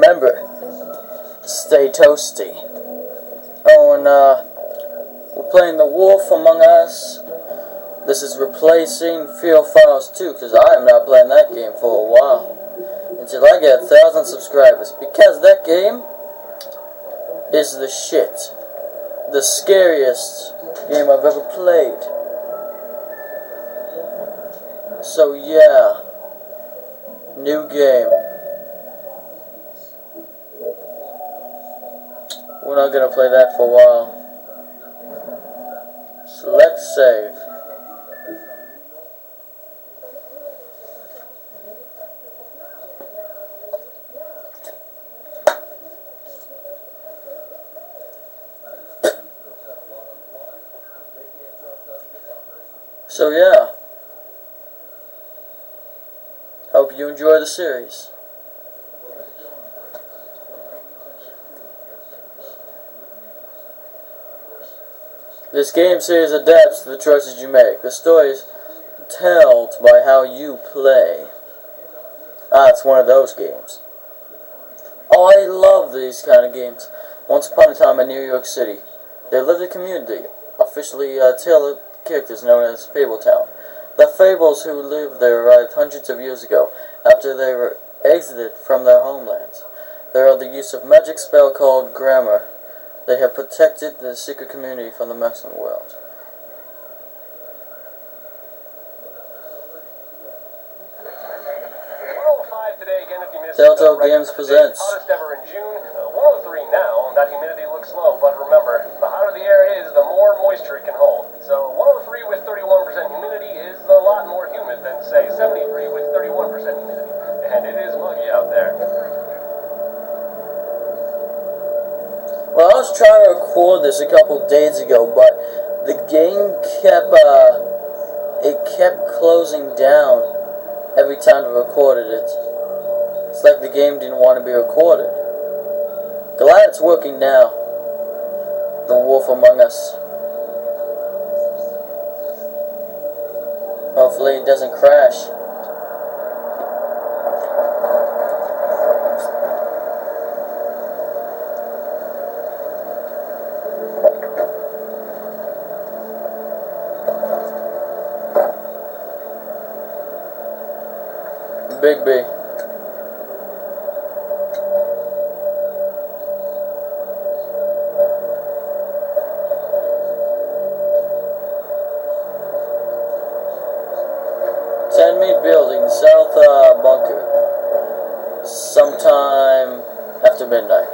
remember, stay toasty. Oh, and we're playing The Wolf Among Us. This is replacing Field Files 2, because I am not playing that game for a while. Until I get 1,000 subscribers. Because that game is the shit. The scariest game I've ever played. So yeah. New game. We're not gonna play that for a while. Select save. So yeah, hope you enjoy the series. This game series adapts to the choices you make. The story is told by how you play. It's one of those games. Oh, I love these kind of games. Once upon a time in New York City, there lived a community, officially tailored characters known as Fabletown. The Fables who lived there arrived hundreds of years ago, after they were exited from their homelands. They are the use of magic spell called Grammar. They have protected the secret community from the maximum world. Telltale Games presents. Hottest ever in June, 103 now. That humidity looks low, but remember, the hotter the air is, the more moisture it can hold. So 103 with 31% humidity is a lot more humid than, say, 73 with 31% humidity. And it is muggy out there. Well, I was trying to record this a couple days ago, but the game kept closing down every time I recorded it. It's like the game didn't want to be recorded. Glad it's working now. The Wolf Among Us. Hopefully it doesn't crash. Big B. Meat building, South Bunker. Sometime after midnight.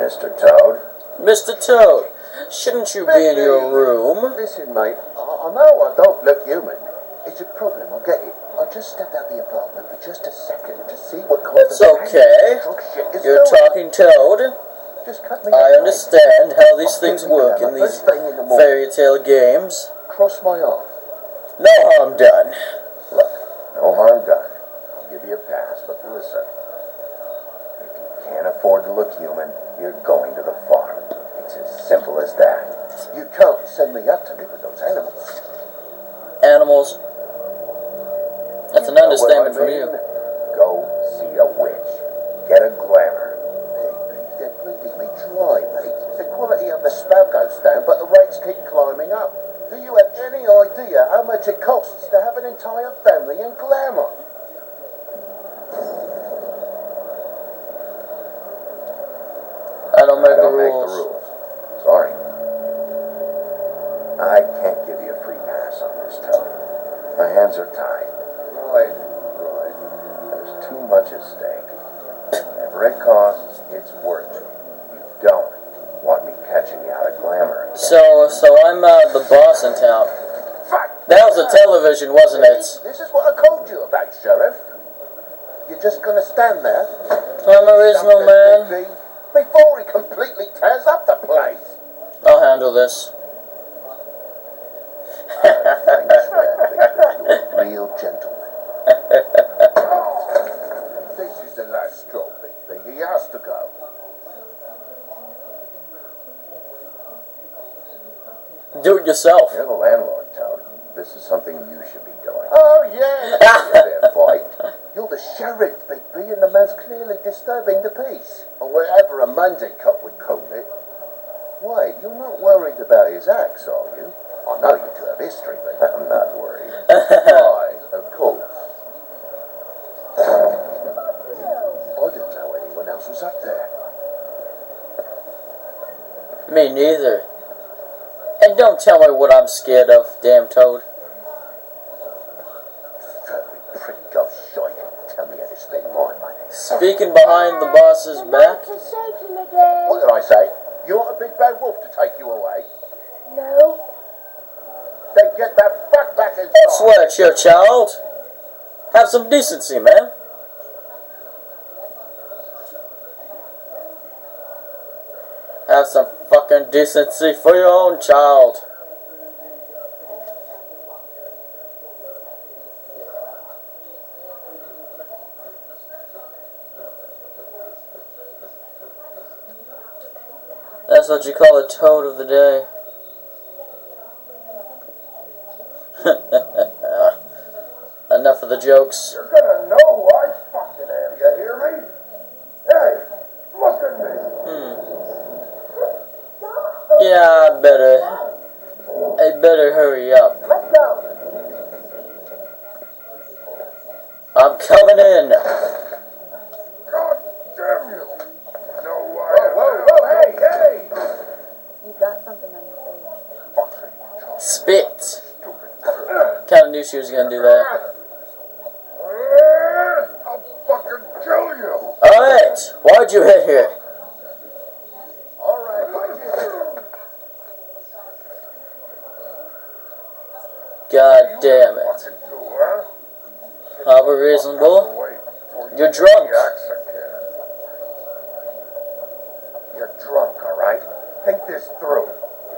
Mr. Toad? Mr. Toad, shouldn't you be in your room? Listen, mate, I know I don't look human. It's a problem, I get it. I just stepped out the apartment for just a second to see what kind It's okay. You're talking Toad. Just cut me I understand how these things work in these fairy tale games. Cross my arm. No harm done. Look, no harm done. I'll give you a pass, but listen. If you can't afford to look human, you're going to the farm. It's as simple as that. You can't send me up to live with those animals. Animals? That's an understatement from you. Go see a witch. Get a glamour. They're bleeding me dry, mate. The quality of the spell goes down, but the rates keep climbing up. Do you have any idea how much it costs to have an entire family in glamour? I don't make the rules. Sorry. I can't give you a free pass on this, Toad. My hands are tied. Right. There's too much at stake. Whatever it costs, it's worth it. You don't want me catching you out of glamour. So I'm the boss in town. That was a television, wasn't it? This is what I called you about, Sheriff. You're just gonna stand there. I'm original, man. Before he completely tears up the place. I'll handle this. Real gentleman. This is the last straw, Big. He has to go. Do it yourself. You're the landlord, Toad. This is something you should be doing. Oh, yeah. There, fight. You're the sheriff, Bigby, and the man's clearly disturbing the peace. Or whatever a Monday cop would call it. Wait, you're not worried about his acts, are you? I know you two have history, but I'm not worried. Why, of course. I didn't know anyone else was up there. Me neither. And don't tell me what I'm scared of, damn toad. Prick off shite. Tell me how to spend my money. Speaking behind the boss's back. What did I say? You want a big bad wolf to take you away? No. Then get that fuck back inside. Swear at your child. Have some decency, man. Have some fucking decency for your own child. That's what you call a toad of the day. Enough of the jokes. You're gonna know who I fucking am, you hear me? Hey, look at me. Yeah, I better hurry up. Let's go. I'm coming in. God damn you. No way. Whoa, hey. You've got something on your face. Spit. Kinda knew she was gonna do that. I'll fucking kill you. Alright, why'd you hit here? Alright, God damn it. How reasonable? You're drunk. You're drunk, alright? Think this through.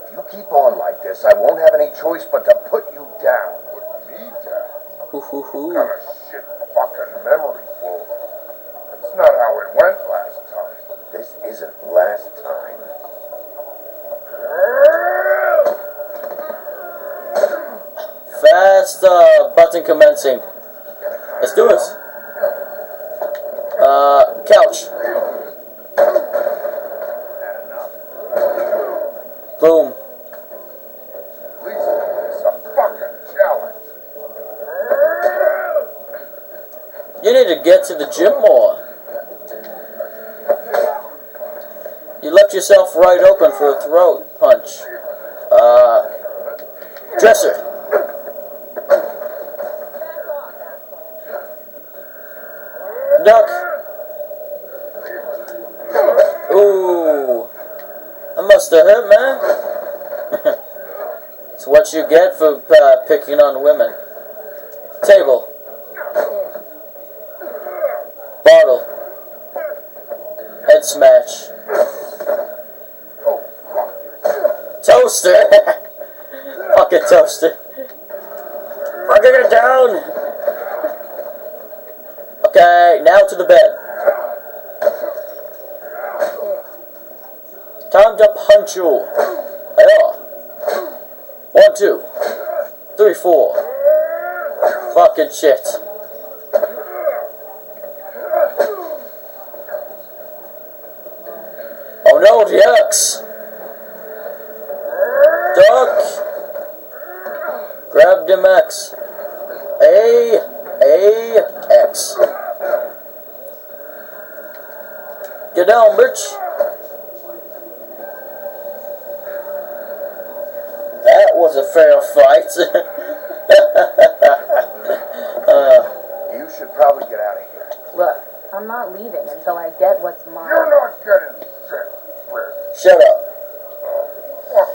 If you keep on like this, I won't have any choice but to put you down. Put me down? Hoo hoo hoo. What kind of shit fucking memory, Wolf? That's not how it went last time. This isn't last time. Fast button commencing. Let's do this. Couch. Boom. At least it's a fucking challenge. You need to get to the gym more. You left yourself right open for a throat punch. Dresser. Duck. Ooh. That must have hurt, man. It's what you get for picking on women. Table. Bottle. Head smash. Toaster. Fucking toaster. Fucking it down. Okay, now to the bed. Time to punch you. Yeah. 1, 2, 3, 4. Fucking shit. Oh no, the X. Duck. Grab them X. X. Get down, bitch. That was a fair fight. You should probably get out of here. Look, I'm not leaving until I get what's mine. You're not getting shit, Rick. Shut up.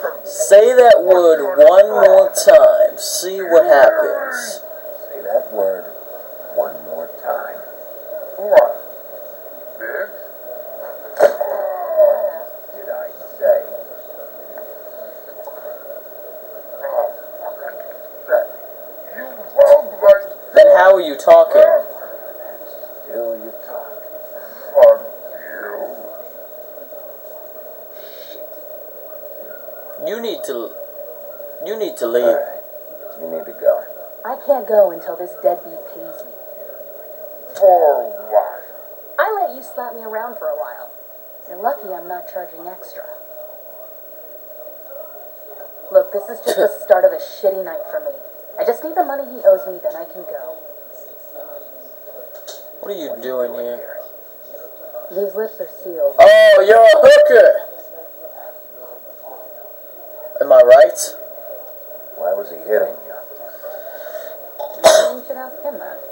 Fucking Say that word one more time. See what happens. say that word one more time. What? Bitch? Did I say? Oh, fucking shit. You both like... Then how are you talking? Still you talk. Fuck you. You need to leave. Alright. You need to go. I can't go until this deadbeat pays me. For what? I let you slap me around for a while. You're lucky I'm not charging extra. Look, this is just the start of a shitty night for me. I just need the money he owes me, then I can go. What are you doing here? These lips are sealed. Oh, you're a hooker! Am I right? Why was he hitting you? Maybe you should ask him that.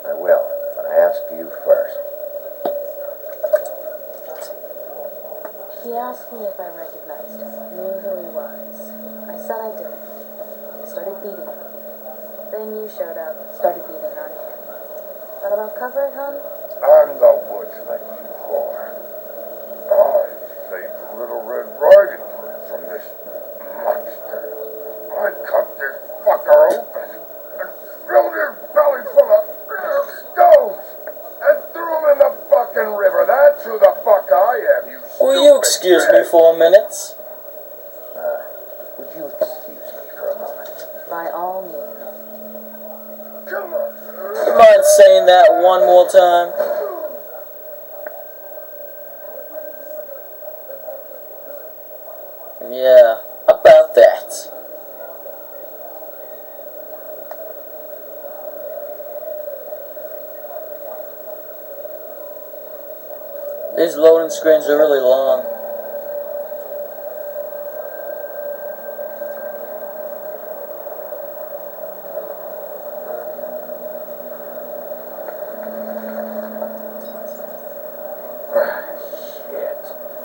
I will, but I ask you first. He asked me if I recognized him, knew who he was. I said I didn't. He started beating him. Then you showed up, started beating on him. That about cover it, hon? I'm the woodsman, you whore. I saved Little Red Riding Hood from this monster. I cut this fucker open and filled his belly full of stones and threw him in the fucking river. That's who the fuck I am, you stupid. Will you excuse me for a minute? Would you excuse me for a moment? By all means. Come on. You mind saying that one more time? Yeah, about that. These loading screens are really long.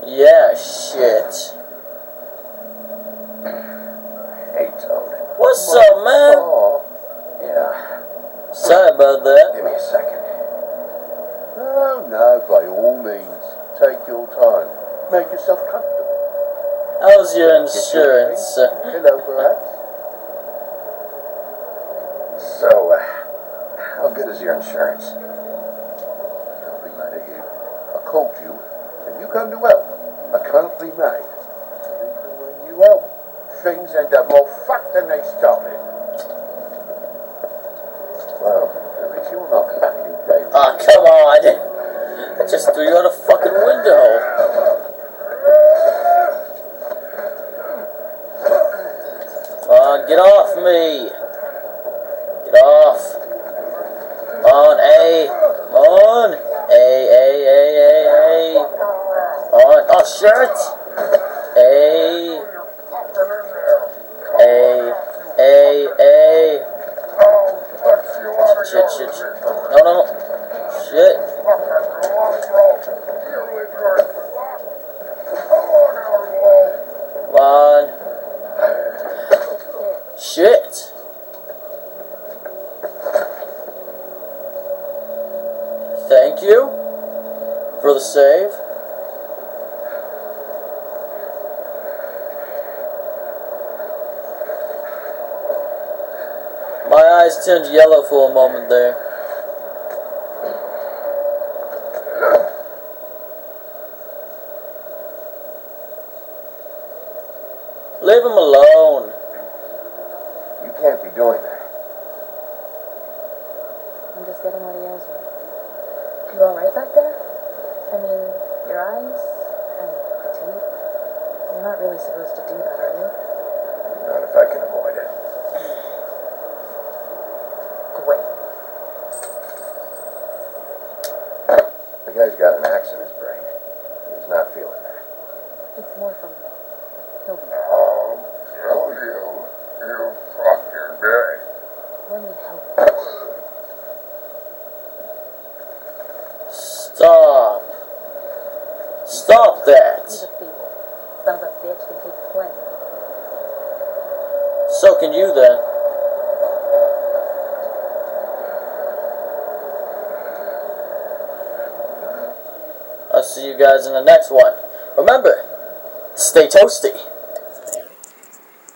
Yeah, shit. Hey, Toad. What's up, man? Oh, yeah. Sorry about that. Give me a second. No, by all means. Take your time. Make yourself comfortable. How's your insurance? Hello, perhaps? So, how good is your insurance? Don't be mad at you. I called you, and you come to help. I can't be mad. Even when you help, things end up more fucked than they started. Well, at least you're not laughing, Dave. Ah, come on. I just threw you out a fucking window. Get off me. Get off. Come on, A. Come on. A. On. Oh, shit. A. Shit. No. Shit. Come on. Shit. Thank you for the save. My eyes turned yellow for a moment there. Leave him alone. You can't be doing that. I'm just getting what he owes me. You alright back there? I mean, your eyes and the teeth? You're not really supposed to do that, are you? Not if I can avoid it. Great. The guy's got an axe in his brain. He's not feeling that. It's more from me. He'll be. I'll kill you. You fucking bitch. Let me help. Stop that. He's a feeble. Son of a bitch can take plenty. So can you then. I'll see you guys in the next one. Remember, stay toasty.